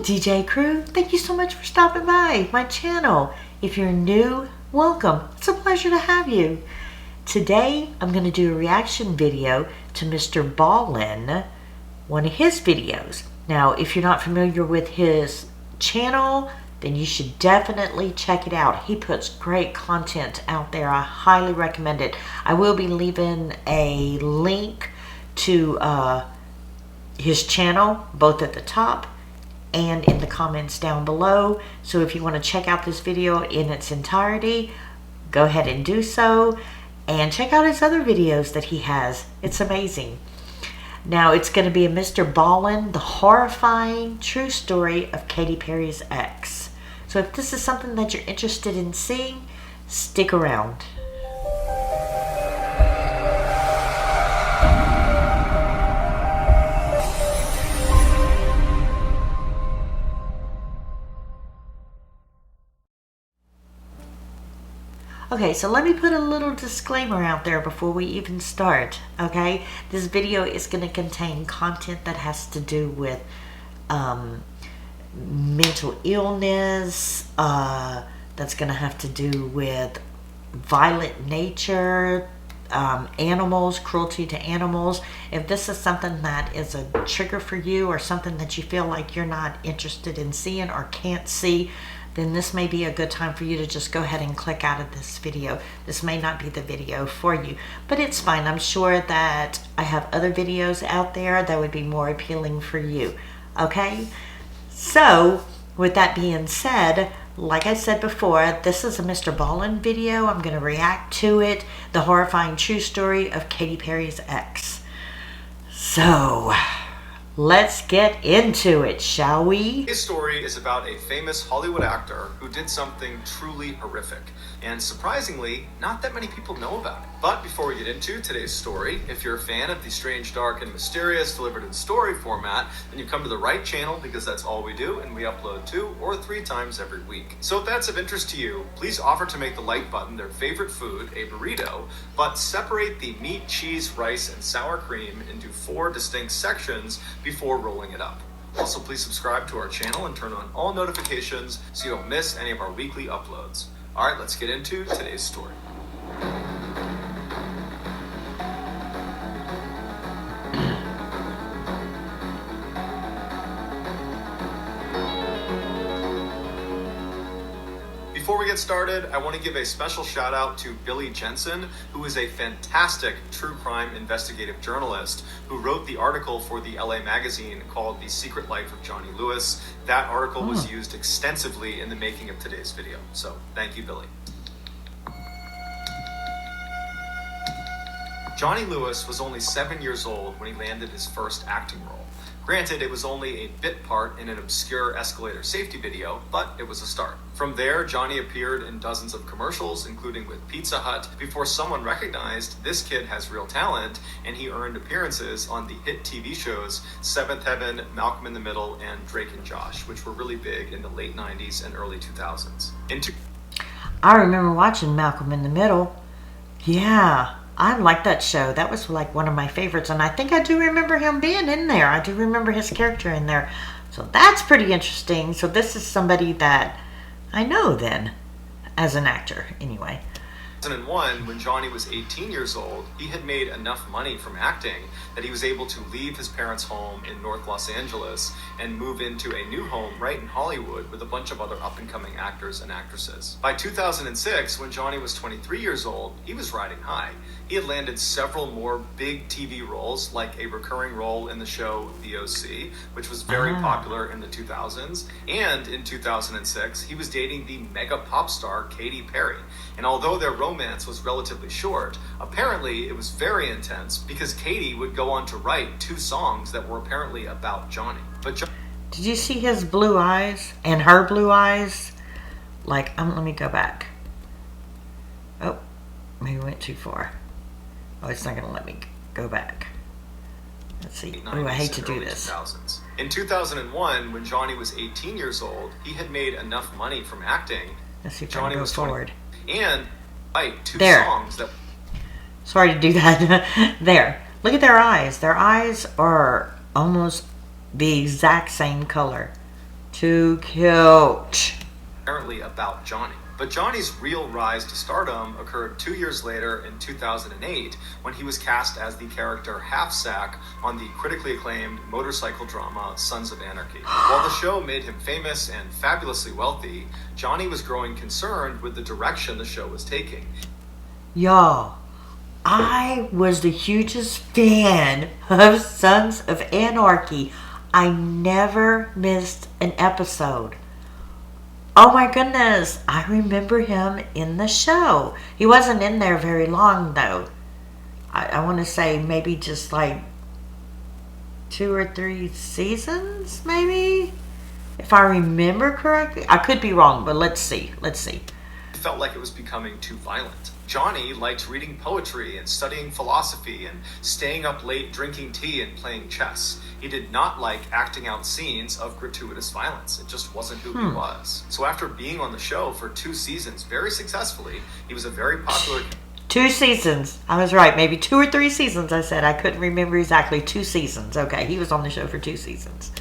DJ crew, thank you so much for stopping by my channel. If you're new, welcome. It's a pleasure to have you. Today I'm going to do a reaction video to MrBallen, one of his videos. Now if you're not familiar with his channel, then you should definitely check it out. He puts great content out there. I highly recommend it. I will be leaving a link to his channel both at the top and in the comments down below. So if you want to check out this video in its entirety, go ahead and do so. And check out his other videos that he has. It's amazing. Now it's going to be a MrBallen, the horrifying true story of Katy Perry's ex. So if this is something that you're interested in seeing, stick around. Okay, so let me put a little disclaimer out there before we even start, okay? This video is going to contain content that has to do with mental illness, that's going to have to do with violent nature, animals, cruelty to animals. If this is something that is a trigger for you or something that you feel like you're not interested in seeing or can't see, then this may be a good time for you to just go ahead and click out of this video. This may not be the video for you, but it's fine. I'm sure that I have other videos out there that would be more appealing for you, okay? So, with that being said, like I said before, this is a MrBallen video. I'm going to react to it, the horrifying true story of Katy Perry's ex. So, let's get into it, shall we? Today's story is about a famous Hollywood actor who did something truly horrific, and surprisingly, not that many people know about it. But before we get into today's story, if you're a fan of the strange, dark, and mysterious delivered in story format, then you've come to the right channel, because that's all we do, and we upload 2 or 3 times every week. So if that's of interest to you, please offer to make the like button their favorite food, a burrito, but separate the meat, cheese, rice, and sour cream into 4 distinct sections before rolling it up. Also, please subscribe to our channel and turn on all notifications so you don't miss any of our weekly uploads. Alright, let's get into today's story. Before we get started, I want to give a special shout out to Billy Jensen, who is a fantastic true crime investigative journalist who wrote the article for the LA magazine called The Secret Life of Johnny Lewis. That article was used extensively in the making of today's video. So thank you, Billy. Johnny Lewis was only 7 years old when he landed his first acting role. Granted, it was only a bit part in an obscure escalator safety video, but it was a start. From there, Johnny appeared in dozens of commercials, including with Pizza Hut, before someone recognized this kid has real talent, and he earned appearances on the hit TV shows Seventh Heaven, Malcolm in the Middle, and Drake and Josh, which were really big in the late 90s and early 2000s. I remember watching Malcolm in the Middle. Yeah. I like that show. That was like one of my favorites, and I think I do remember him being in there. I do remember his character in there. So that's pretty interesting. So this is somebody that I know then as an actor anyway. 2001, when Johnny was 18 years old, he had made enough money from acting that he was able to leave his parents' home in North Los Angeles and move into a new home right in Hollywood with a bunch of other up-and-coming actors and actresses. By 2006, when Johnny was 23 years old, he was riding high. He had landed several more big TV roles, like a recurring role in the show The O.C., which was very popular in the 2000s. And in 2006, he was dating the mega pop star Katy Perry. And although their romance was relatively short, apparently it was very intense because Katy would go on to write 2 songs that were apparently about Johnny. But did you see his blue eyes and her blue eyes? Like, let me go back. Oh, maybe we went too far. Oh, it's not going to let me go back. Let's see. Oh, I hate to do this. 2000s. In 2001, when Johnny was 18 years old, he had made enough money from acting. Let's see if I can go forward. And write 2 there. songs that... Sorry to do that. There. Look at their eyes. Their eyes are almost the exact same color. Too cute. Apparently about Johnny. But Johnny's real rise to stardom occurred 2 years later in 2008 when he was cast as the character Half Sack on the critically acclaimed motorcycle drama Sons of Anarchy. While the show made him famous and fabulously wealthy, Johnny was growing concerned with the direction the show was taking. Y'all, I was the hugest fan of Sons of Anarchy. I never missed an episode. Oh my goodness, I remember him in the show. He wasn't in there very long though. I want to say maybe just like 2 or 3 seasons, maybe? If I remember correctly. I could be wrong, but let's see. It felt like it was becoming too violent. Johnny liked reading poetry and studying philosophy and staying up late drinking tea and playing chess. He did not like acting out scenes of gratuitous violence. It just wasn't who he was. So after being on the show for 2 seasons very successfully, he was a very popular... 2 seasons. I was right. Maybe 2 or 3 seasons, I said. I couldn't remember exactly. 2 seasons. Okay, he was on the show for 2 seasons.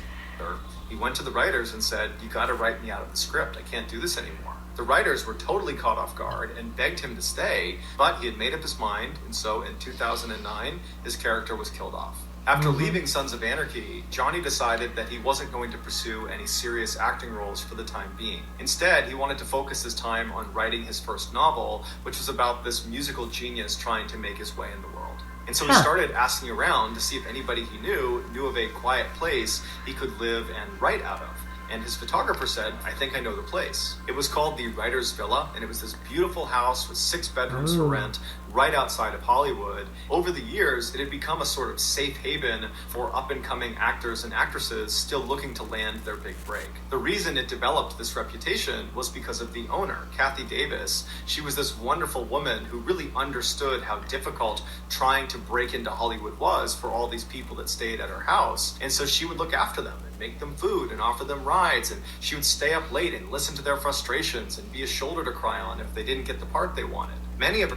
He went to the writers and said, "You got to write me out of the script. I can't do this anymore." The writers were totally caught off guard and begged him to stay, but he had made up his mind, and so in 2009, his character was killed off. After leaving Sons of Anarchy, Johnny decided that he wasn't going to pursue any serious acting roles for the time being. Instead, he wanted to focus his time on writing his first novel, which was about this musical genius trying to make his way in the world. And so he started asking around to see if anybody he knew of a quiet place he could live and write out of. And his photographer said, "I think I know the place." It was called the Writer's Villa, and it was this beautiful house with 6 bedrooms for rent right outside of Hollywood. Over the years, it had become a sort of safe haven for up-and-coming actors and actresses still looking to land their big break. The reason it developed this reputation was because of the owner, Kathy Davis. She was this wonderful woman who really understood how difficult trying to break into Hollywood was for all these people that stayed at her house. And so she would look after them and make them food and offer them rides, and she would stay up late and listen to their frustrations and be a shoulder to cry on if they didn't get the part they wanted. Many of her...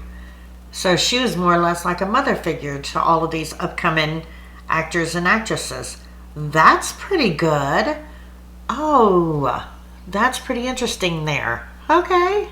So she was more or less like a mother figure to all of these upcoming actors and actresses. That's pretty good. Oh, that's pretty interesting there. Okay.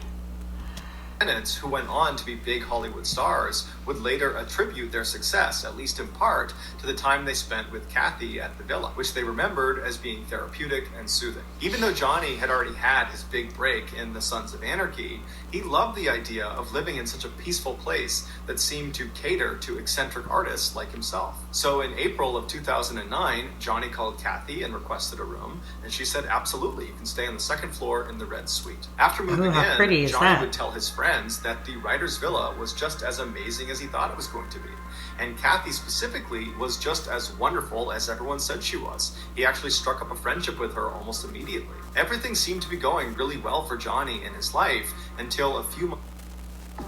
Tenants who went on to be big Hollywood stars would later attribute their success, at least in part, to the time they spent with Kathy at the villa, which they remembered as being therapeutic and soothing. Even though Johnny had already had his big break in The Sons of Anarchy, he loved the idea of living in such a peaceful place that seemed to cater to eccentric artists like himself. So in April of 2009, Johnny called Kathy and requested a room, and she said, "Absolutely, you can stay on the 2nd floor in the red suite." After moving in, Johnny would tell his friends that the Writer's Villa was just as amazing as he thought it was going to be. And Kathy specifically was just as wonderful as everyone said she was. He actually struck up a friendship with her almost immediately. Everything seemed to be going really well for Johnny in his life until a few months...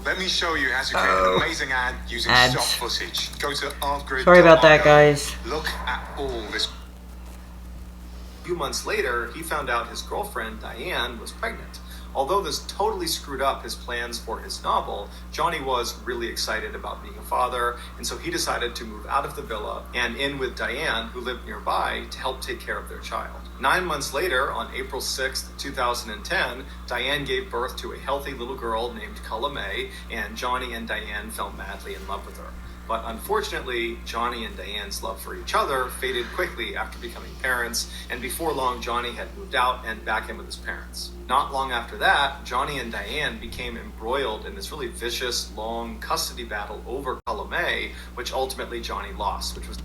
Let me show you how to create an amazing ad using stock footage. Go to artgrid. Sorry about that, guys. Look at all this. A few months later, he found out his girlfriend, Diane, was pregnant. Although this totally screwed up his plans for his novel, Johnny was really excited about being a father, and so he decided to move out of the villa and in with Diane, who lived nearby, to help take care of their child. 9 months later, on April 6th, 2010, Diane gave birth to a healthy little girl named Culla May, and Johnny and Diane fell madly in love with her. But unfortunately, Johnny and Diane's love for each other faded quickly after becoming parents, and before long, Johnny had moved out and back in with his parents. Not long after that, Johnny and Diane became embroiled in this really vicious, long custody battle over Culla May, which ultimately Johnny lost, which was...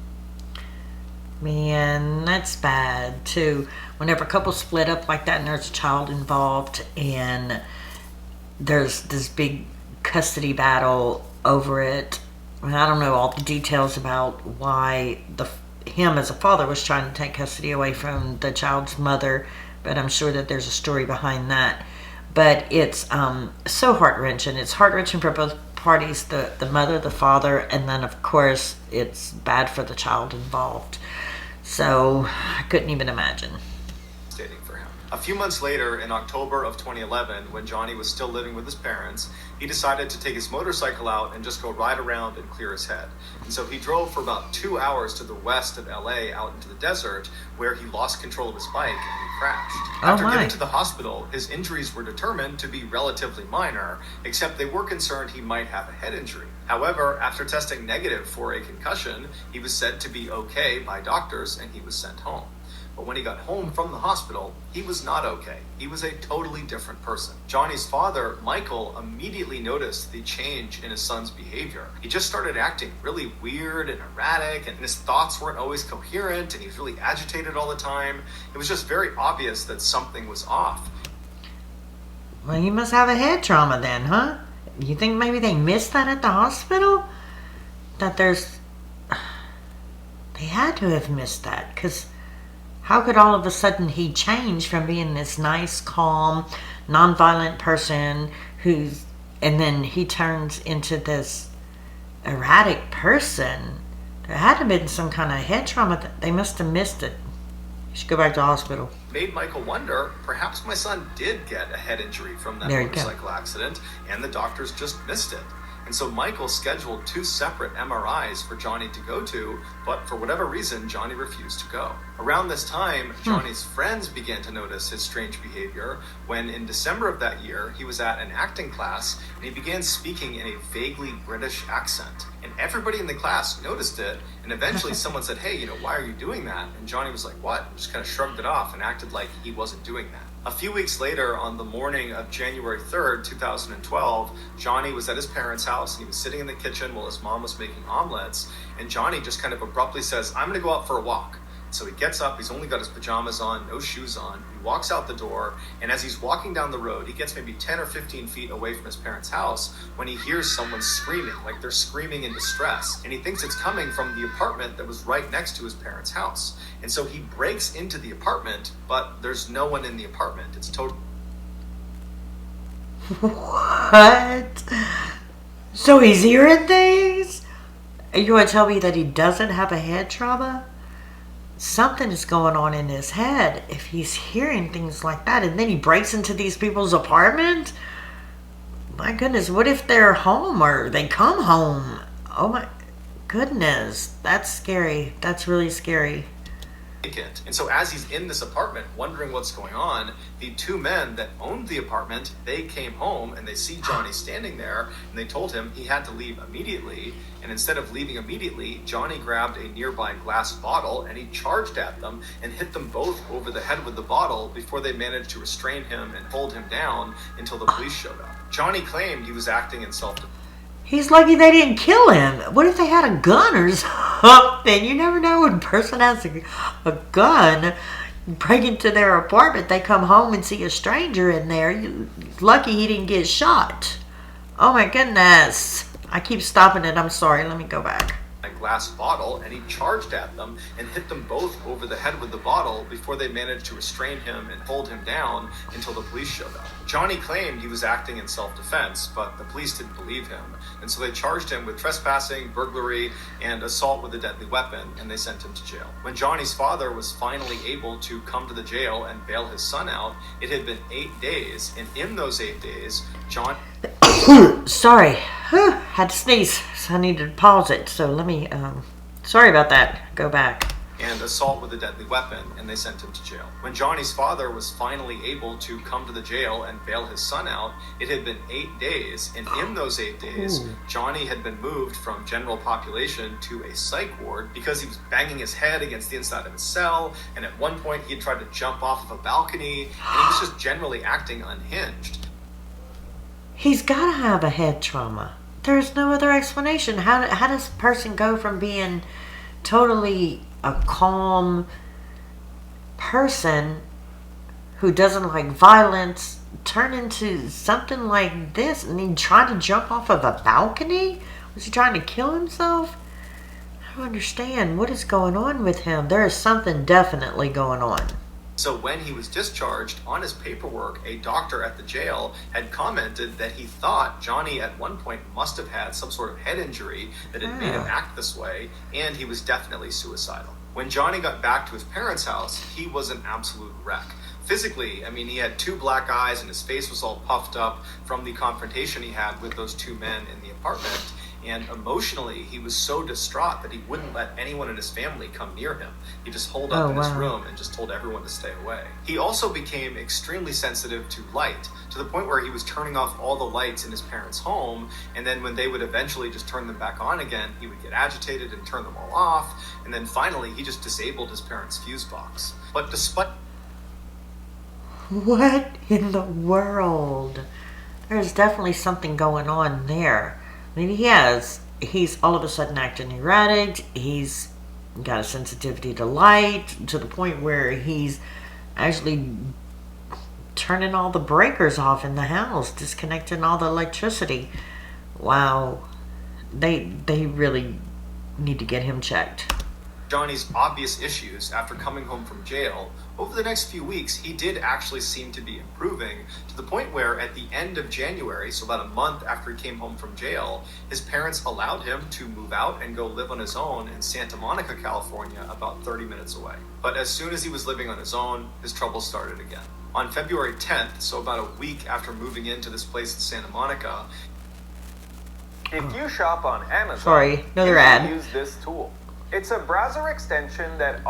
Man, that's bad too. Whenever couples split up like that and there's a child involved and there's this big custody battle over it. And I don't know all the details about why him as a father was trying to take custody away from the child's mother, but I'm sure that there's a story behind that. But it's so heart-wrenching. It's heart-wrenching for both parties, the mother, the father, and then of course it's bad for the child involved. So I couldn't even imagine. For him. A few months later, in October of 2011, when Johnny was still living with his parents, he decided to take his motorcycle out and just go ride around and clear his head. And so he drove for about 2 hours to the west of LA out into the desert, where he lost control of his bike and he crashed. After getting to the hospital, his injuries were determined to be relatively minor, except they were concerned he might have a head injury. However, after testing negative for a concussion, he was said to be okay by doctors and he was sent home. But when he got home from the hospital, he was not okay. He was a totally different person. Johnny's father, Michael, immediately noticed the change in his son's behavior. He just started acting really weird and erratic, and his thoughts weren't always coherent, and he was really agitated all the time. It was just very obvious that something was off. Well, you must have a head trauma then, huh? You think maybe they missed that at the hospital? That there's... They had to have missed that, because... How could all of a sudden he change from being this nice, calm, nonviolent person and then he turns into this erratic person? There had to have been some kind of head trauma. They must have missed it. You should go back to the hospital. Made Michael wonder, perhaps my son did get a head injury from that motorcycle accident, and the doctors just missed it. And so Michael scheduled 2 separate MRIs for Johnny to go to, but for whatever reason, Johnny refused to go. Around this time, Johnny's friends began to notice his strange behavior when in December of that year, he was at an acting class and he began speaking in a vaguely British accent. And everybody in the class noticed it, and eventually someone said, hey, why are you doing that? And Johnny was like, what? And just kind of shrugged it off and acted like he wasn't doing that. A few weeks later, on the morning of January 3rd, 2012, Johnny was at his parents' house and he was sitting in the kitchen while his mom was making omelets, and Johnny just kind of abruptly says, I'm gonna go out for a walk. So he gets up, he's only got his pajamas on, no shoes on, he walks out the door, and as he's walking down the road, he gets maybe 10 or 15 feet away from his parents' house when he hears someone screaming, like they're screaming in distress, and he thinks it's coming from the apartment that was right next to his parents' house. And so he breaks into the apartment, but there's no one in the apartment. It's total. What? So he's hearing things? You want to tell me that he doesn't have a head trauma? Something is going on in his head if he's hearing things like that, and then he breaks into these people's apartment. My goodness, what if they're home or they come home? Oh my goodness, that's scary. That's really scary. And so as he's in this apartment wondering what's going on, the 2 men that owned the apartment, they came home and they see Johnny standing there, and they told him he had to leave immediately. And instead of leaving immediately, Johnny grabbed a nearby glass bottle and he charged at them and hit them both over the head with the bottle before they managed to restrain him and hold him down until the police showed up. Johnny claimed he was acting in self-defense. He's lucky they didn't kill him. What if they had a gun or something? You never know when a person has a gun. You break into their apartment, they come home and see a stranger in there. You're lucky he didn't get shot. Oh my goodness. I keep stopping it. I'm sorry. Let me go back. A glass bottle, and he charged at them and hit them both over the head with the bottle before they managed to restrain him and hold him down until the police showed up. Johnny claimed he was acting in self-defense, but the police didn't believe him, and so they charged him with trespassing, burglary, and assault with a deadly weapon, and they sent him to jail. When Johnny's father was finally able to come to the jail and bail his son out, it had been 8 days, and in those 8 days, John... Sorry. Had to sneeze, so I needed to pause it. So let me, sorry about that. Go back. And assault with a deadly weapon, and they sent him to jail. When Johnny's father was finally able to come to the jail and bail his son out, it had been 8 days, and in those 8 days, Johnny had been moved from general population to a psych ward because he was banging his head against the inside of his cell, and at one point he had tried to jump off of a balcony, and he was just generally acting unhinged. He's got to have a head trauma. There's no other explanation. How does a person go from being totally a calm person who doesn't like violence turn into something like this? And he tried to jump off of a balcony? Was he trying to kill himself? I don't understand. What is going on with him? There is something definitely going on. So when he was discharged, on his paperwork, a doctor at the jail had commented that he thought Johnny at one point must have had some sort of head injury that had made him act this way, and he was definitely suicidal. When Johnny got back to his parents' house, he was an absolute wreck. Physically, I mean, he had 2 black eyes and his face was all puffed up from the confrontation he had with those 2 men in the apartment. And emotionally, he was so distraught that he wouldn't let anyone in his family come near him. He just holed up in his room and just told everyone to stay away. He also became extremely sensitive to light, to the point where he was turning off all the lights in his parents' home, and then when they would eventually just turn them back on again, he would get agitated and turn them all off, and then finally he just disabled his parents' fuse box. But despite... What in the world? There's definitely something going on there. I mean, he's all of a sudden acting erratic. He's got a sensitivity to light to the point where he's actually turning all the breakers off in the house, disconnecting all the electricity. Wow. They really need to get him checked. Johnny's obvious issues after coming home from jail, over the next few weeks, he did actually seem to be improving to the point where at the end of January, so about a month after he came home from jail, his parents allowed him to move out and go live on his own in Santa Monica, California, about 30 minutes away. But as soon as he was living on his own, his troubles started again. On February 10th, so about a week after moving into this place in Santa Monica, if you shop on Amazon, sorry, another ad. Use this tool. It's a browser extension that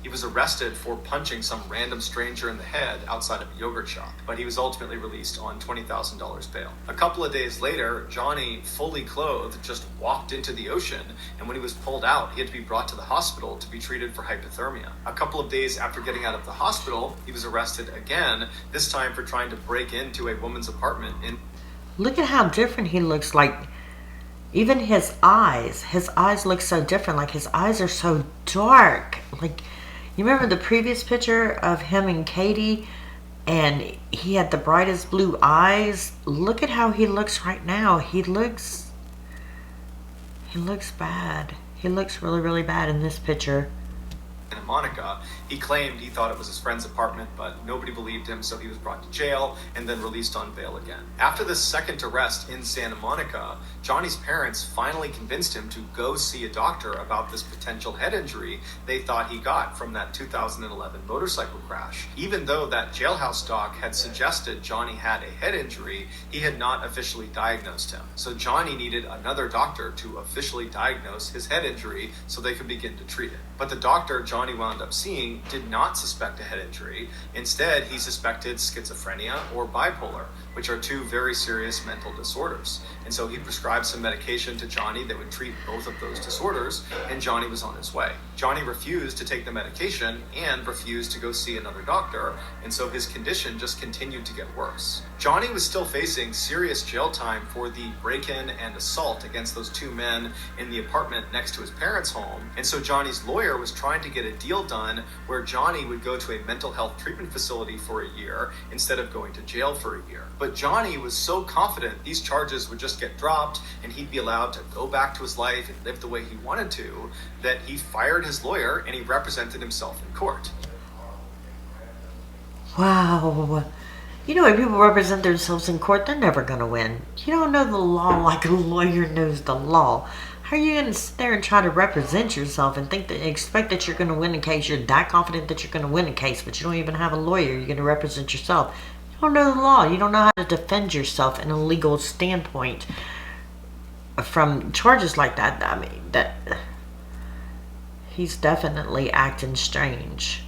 he was arrested for punching some random stranger in the head outside of a yogurt shop, but he was ultimately released on $20,000 bail. A couple of days later, Johnny, fully clothed, just walked into the ocean, and when he was pulled out, he had to be brought to the hospital to be treated for hypothermia. A couple of days after getting out of the hospital, he was arrested again, this time for trying to break into a woman's apartment in... Look at how different he looks. Like, even his eyes look so different. Like, his eyes are so dark. Like, you remember the previous picture of him and Katy, and he had the brightest blue eyes? Look at how he looks right now. He looks bad. He looks really, really bad in this picture. Santa Monica. He claimed he thought it was his friend's apartment, but nobody believed him, so he was brought to jail and then released on bail again. After this second arrest in Santa Monica, Johnny's parents finally convinced him to go see a doctor about this potential head injury they thought he got from that 2011 motorcycle crash. Even though that jailhouse doc had suggested Johnny had a head injury, he had not officially diagnosed him. So Johnny needed another doctor to officially diagnose his head injury so they could begin to treat it. But the doctor Johnny wound up seeing did not suspect a head injury. Instead, he suspected schizophrenia or bipolar, which are 2 very serious mental disorders. And so he prescribed some medication to Johnny that would treat both of those disorders, and Johnny was on his way. Johnny refused to take the medication and refused to go see another doctor, and so his condition just continued to get worse. Johnny was still facing serious jail time for the break-in and assault against those 2 men in the apartment next to his parents' home, and so Johnny's lawyer was trying to get a deal done where Johnny would go to a mental health treatment facility for a year instead of going to jail for a year. But Johnny was so confident these charges would just get dropped and he'd be allowed to go back to his life and live the way he wanted to, that he fired his lawyer and he represented himself in court. Wow. You know, when people represent themselves in court, they're never going to win. You don't know the law like a lawyer knows the law. How are you going to sit there and try to represent yourself and expect that you're going to win a case? You're that confident that you're going to win a case, but you don't even have a lawyer. You're going to represent yourself. You don't know the law. You don't know how to defend yourself in a legal standpoint from charges like that. I mean, he's definitely acting strange.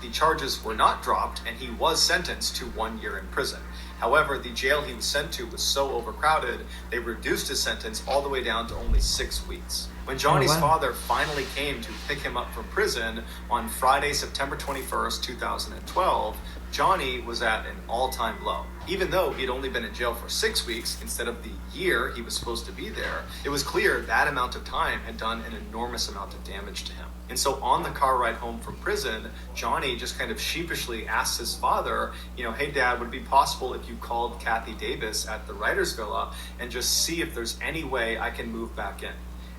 The charges were not dropped, and he was sentenced to 1 year in prison. However, the jail he was sent to was so overcrowded, they reduced his sentence all the way down to only 6 weeks. When Johnny's father finally came to pick him up from prison on Friday, September 21st, 2012, Johnny was at an all-time low. Even though he'd only been in jail for 6 weeks instead of the year he was supposed to be there, it was clear that amount of time had done an enormous amount of damage to him. And so on the car ride home from prison, Johnny just kind of sheepishly asked his father, hey Dad, would it be possible if you called Kathy Davis at the Writers Villa and just see if there's any way I can move back in?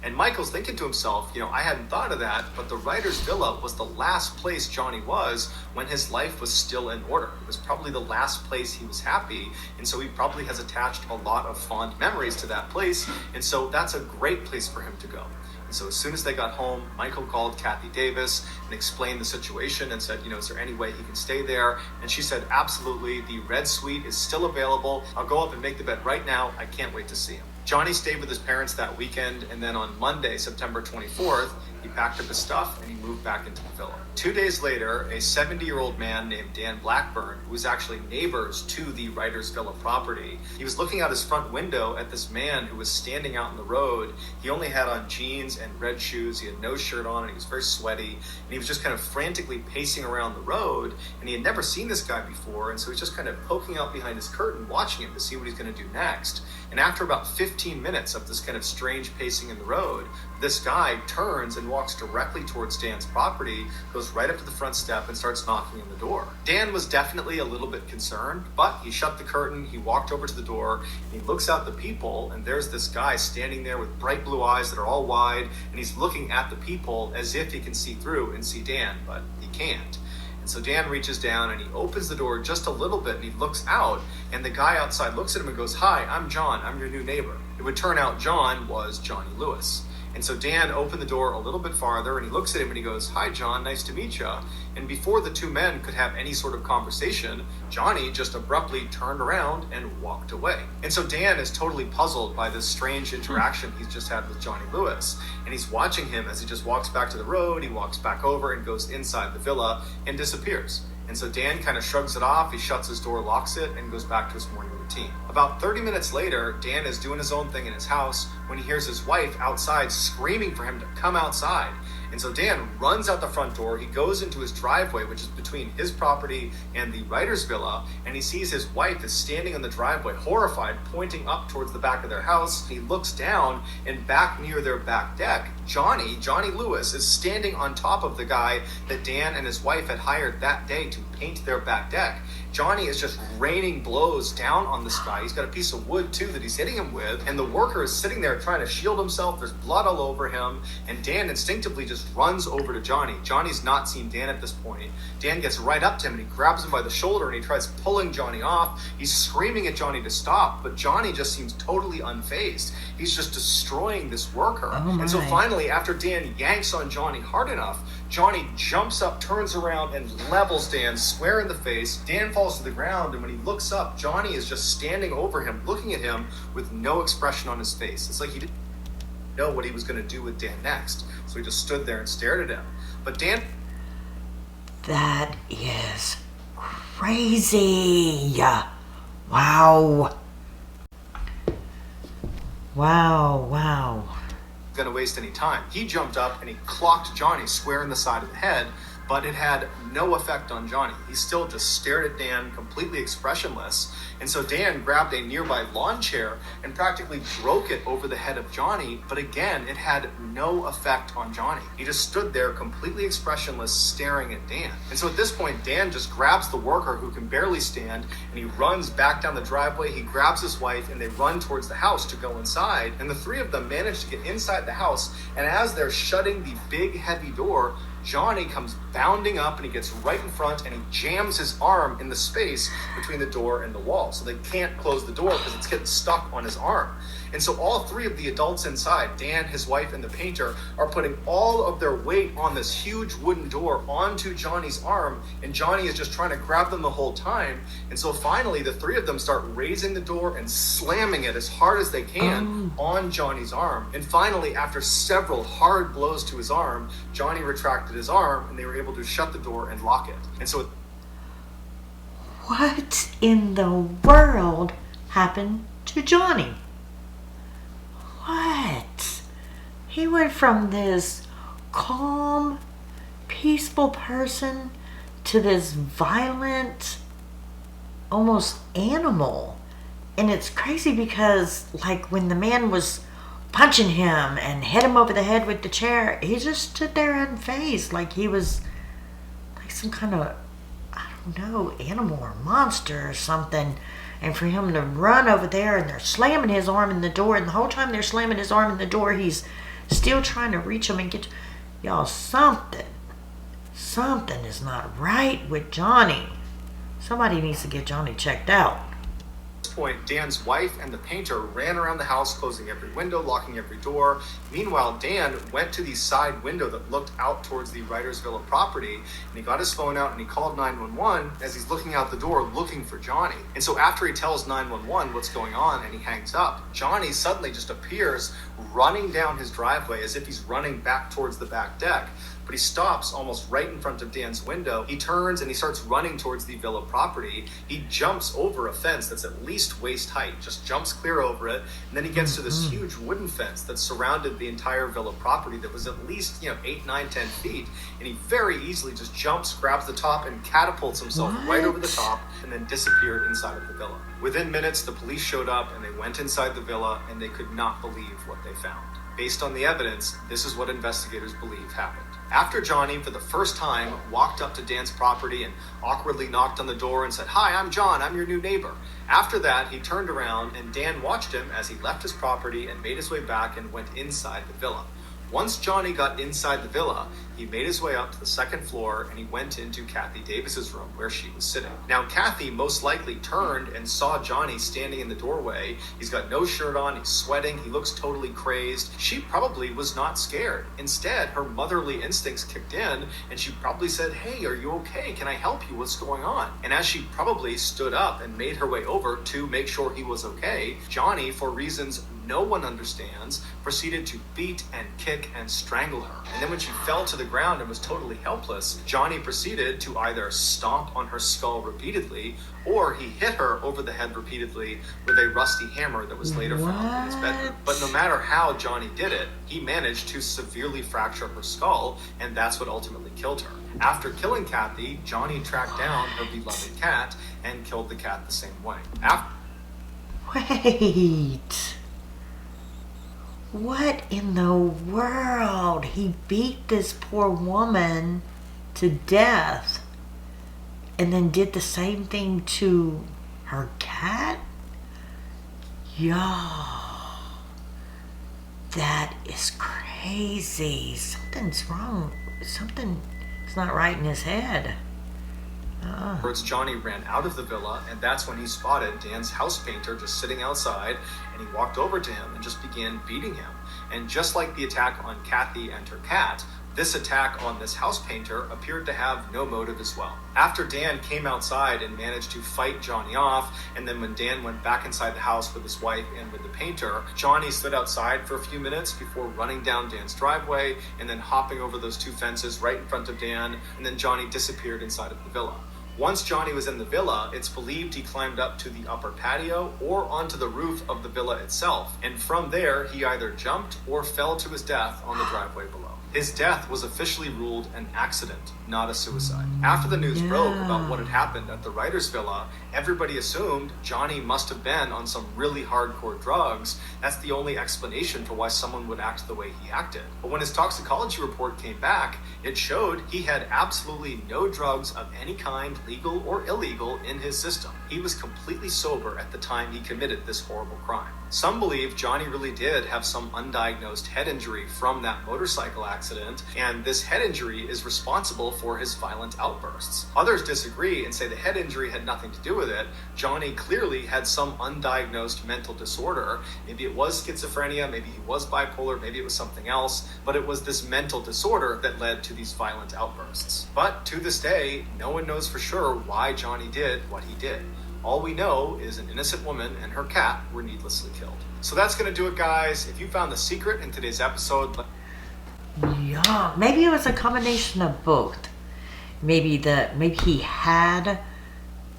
And Michael's thinking to himself, I hadn't thought of that, but the Writers Villa was the last place Johnny was when his life was still in order. It was probably the last place he was happy, and so he probably has attached a lot of fond memories to that place, and so that's a great place for him to go. And And so as soon as they got home, Michael called Kathy Davis and explained the situation and said, is there any way he can stay there? And she said, absolutely, the red suite is still available. I'll go up and make the bed right now. I can't wait to see him. Johnny stayed with his parents that weekend, and then on Monday, September 24th, he packed up his stuff and he moved back into the villa. 2 days later, a 70-year-old man named Dan Blackburn, who was actually neighbors to the Writers Villa property, he was looking out his front window at this man who was standing out in the road. He only had on jeans and red shoes. He had no shirt on, and he was very sweaty. And he was just kind of frantically pacing around the road, and he had never seen this guy before, and so he's just kind of poking out behind his curtain, watching him to see what he's going to do next. And after about 15 minutes of this kind of strange pacing in the road, this guy turns and walks directly towards Dan's property, goes right up to the front step and starts knocking on the door. Dan was definitely a little bit concerned, but he shut the curtain, he walked over to the door, and he looks out the people, and there's this guy standing there with bright blue eyes that are all wide, and he's looking at the people as if he can see through and see Dan, but he can't. And so Dan reaches down and he opens the door just a little bit and he looks out, and the guy outside looks at him and goes, "Hi, I'm John. I'm your new neighbor." It would turn out John was Johnny Lewis. And so Dan opened the door a little bit farther and he looks at him and he goes, "Hi, John, nice to meet you." And before the two men could have any sort of conversation, Johnny just abruptly turned around and walked away. And so Dan is totally puzzled by this strange interaction he's just had with Johnny Lewis. And he's watching him as he just walks back to the road, he walks back over and goes inside the villa and disappears. And so Dan kind of shrugs it off, he shuts his door, locks it, and goes back to his morning routine. About 30 minutes later, Dan is doing his own thing in his house when he hears his wife outside screaming for him to come outside. And so Dan runs out the front door, he goes into his driveway, which is between his property and the writer's villa, and he sees his wife is standing on the driveway, horrified, pointing up towards the back of their house. He looks down, and back near their back deck, Johnny Lewis, is standing on top of the guy that Dan and his wife had hired that day to paint their back deck. Johnny is just raining blows down on this guy. He's got a piece of wood too that he's hitting him with, and the worker is sitting there trying to shield himself. There's blood all over him, and Dan instinctively just runs over to Johnny. Johnny's not seen Dan at this point. Dan gets right up to him and he grabs him by the shoulder and he tries pulling Johnny off. He's screaming at Johnny to stop, but Johnny just seems totally unfazed. He's just destroying this worker. And so finally, after Dan yanks on Johnny hard enough, Johnny jumps up, turns around, and levels Dan square in the face. Dan falls to the ground, and when he looks up, Johnny is just standing over him, looking at him with no expression on his face. It's like he didn't know what he was going to do with Dan next. So he just stood there and stared at him. But Dan... That is crazy. Wow. Wow. Going to waste any time. He jumped up and he clocked Johnny square in the side of the head, but it had no effect on Johnny. He still just stared at Dan, completely expressionless. And so Dan grabbed a nearby lawn chair and practically broke it over the head of Johnny, but again, it had no effect on Johnny. He just stood there completely expressionless, staring at Dan. And so at this point, Dan just grabs the worker who can barely stand, and he runs back down the driveway. He grabs his wife, and they run towards the house to go inside. And the three of them manage to get inside the house, and as they're shutting the big, heavy door, Johnny comes bounding up and he gets right in front and he jams his arm in the space between the door and the wall. So they can't close the door because it's getting stuck on his arm. And so all three of the adults inside, Dan, his wife, and the painter, are putting all of their weight on this huge wooden door onto Johnny's arm, and Johnny is just trying to grab them the whole time. And so finally, the three of them start raising the door and slamming it as hard as they can on Johnny's arm. And finally, after several hard blows to his arm, Johnny retracted his arm, and they were able to shut the door and lock it. And so... What in the world happened to Johnny? What? He went from this calm, peaceful person to this violent, almost animal. And it's crazy because, like, when the man was punching him and hit him over the head with the chair, he just stood there unfazed, like he was like some kind of, I don't know, animal or monster or something. And for him to run over there and they're slamming his arm in the door, and the whole time they're slamming his arm in the door, he's still trying to reach him and get... Y'all, something is not right with Johnny. Somebody needs to get Johnny checked out. point, Dan's wife and the painter ran around the house, closing every window, locking every door. Meanwhile, Dan went to the side window that looked out towards the Writers Villa property, and he got his phone out and he called 911 as he's looking out the door looking for Johnny. And so after he tells 911 what's going on and he hangs up, Johnny suddenly just appears running down his driveway as if he's running back towards the back deck. But he stops almost right in front of Dan's window. He turns and he starts running towards the villa property. He jumps over a fence that's at least waist height, just jumps clear over it. And then he gets to this huge wooden fence that surrounded the entire villa property that was at least, 8, 9, 10 feet. And he very easily just jumps, grabs the top, and catapults himself right over the top, and then disappeared inside of the villa. Within minutes, the police showed up and they went inside the villa, and they could not believe what they found. Based on the evidence, this is what investigators believe happened. After Johnny, for the first time, walked up to Dan's property and awkwardly knocked on the door and said, "Hi, I'm John, I'm your new neighbor." After that, he turned around and Dan watched him as he left his property and made his way back and went inside the villa. Once Johnny got inside the villa, he made his way up to the second floor and he went into Kathy Davis's room where she was sitting. Now, Kathy most likely turned and saw Johnny standing in the doorway. He's got no shirt on, he's sweating, he looks totally crazed. She probably was not scared. Instead, her motherly instincts kicked in and she probably said, "Hey, are you okay? Can I help you? What's going on?" And as she probably stood up and made her way over to make sure he was okay, Johnny, for reasons no one understands, proceeded to beat and kick and strangle her. And then when she fell to the ground and was totally helpless, Johnny proceeded to either stomp on her skull repeatedly, or he hit her over the head repeatedly with a rusty hammer that was later found in his bedroom. But no matter how Johnny did it, he managed to severely fracture her skull, and that's what ultimately killed her. After killing Kathy, Johnny tracked down her beloved cat and killed the cat the same way. Wait. What in the world? He beat this poor woman to death and then did the same thing to her cat? Y'all, that is crazy. Something's wrong. Something's not right in his head. Johnny ran out of the villa, and that's when he spotted Dan's house painter just sitting outside, and he walked over to him and just began beating him. And just like the attack on Kathy and her cat, this attack on this house painter appeared to have no motive as well. After Dan came outside and managed to fight Johnny off, and then when Dan went back inside the house with his wife and with the painter, Johnny stood outside for a few minutes before running down Dan's driveway and then hopping over those two fences right in front of Dan, and then Johnny disappeared inside of the villa. Once Johnny was in the villa, it's believed he climbed up to the upper patio or onto the roof of the villa itself, and from there he either jumped or fell to his death on the driveway below. His death was officially ruled an accident, not a suicide. After the news broke about what had happened at the writer's villa, everybody assumed Johnny must have been on some really hardcore drugs. That's the only explanation for why someone would act the way he acted. But when his toxicology report came back, it showed he had absolutely no drugs of any kind, legal or illegal, in his system. He was completely sober at the time he committed this horrible crime. Some believe Johnny really did have some undiagnosed head injury from that motorcycle accident, and this head injury is responsible for his violent outbursts. Others disagree and say the head injury had nothing to do with it. Johnny clearly had some undiagnosed mental disorder. Maybe it was schizophrenia, maybe he was bipolar, maybe it was something else, but it was this mental disorder that led to these violent outbursts. But to this day, no one knows for sure why Johnny did what he did. All we know is an innocent woman and her cat were needlessly killed. So that's going to do it, guys. If you found the secret in today's episode... Yeah, maybe it was a combination of both. Maybe he had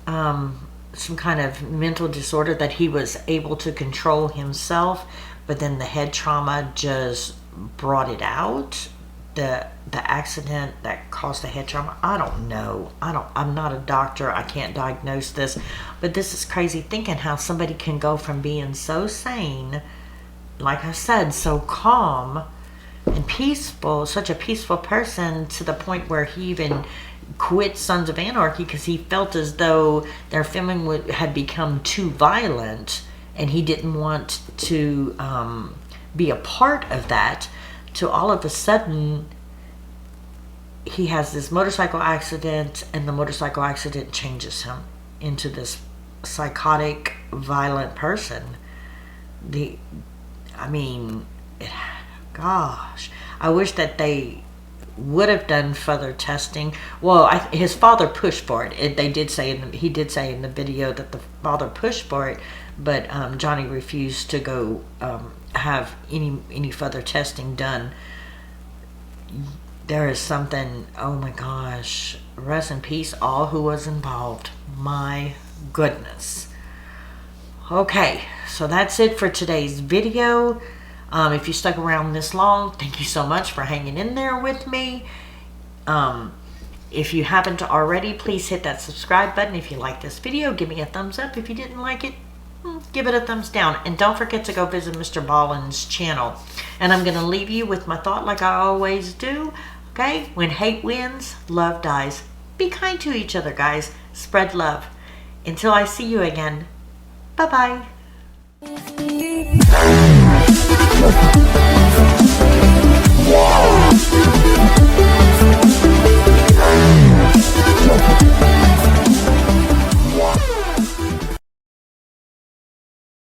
some kind of mental disorder that he was able to control himself, but then the head trauma just brought it out. The accident that caused the head trauma. I don't know. I'm not a doctor. I can't diagnose this. But this is crazy thinking how somebody can go from being so sane, like I said, so calm and peaceful, such a peaceful person, to the point where he even quit Sons of Anarchy because he felt as though their filming had become too violent and he didn't want to be a part of that, to all of a sudden he has this motorcycle accident, and the motorcycle accident changes him into this psychotic violent person. Gosh, I wish that they would have done further testing. Well, his father pushed for it. He did say in the video that the father pushed for it, but Johnny refused to go have any further testing done. There is something. Oh my gosh! Rest in peace, all who was involved. My goodness. Okay, so that's it for today's video. If you stuck around this long, thank you so much for hanging in there with me. If you haven't already, please hit that subscribe button. If you like this video, give me a thumbs up. If you didn't like it, give it a thumbs down. And don't forget to go visit MrBallen's channel. And I'm going to leave you with my thought like I always do. Okay? When hate wins, love dies. Be kind to each other, guys. Spread love. Until I see you again, bye-bye.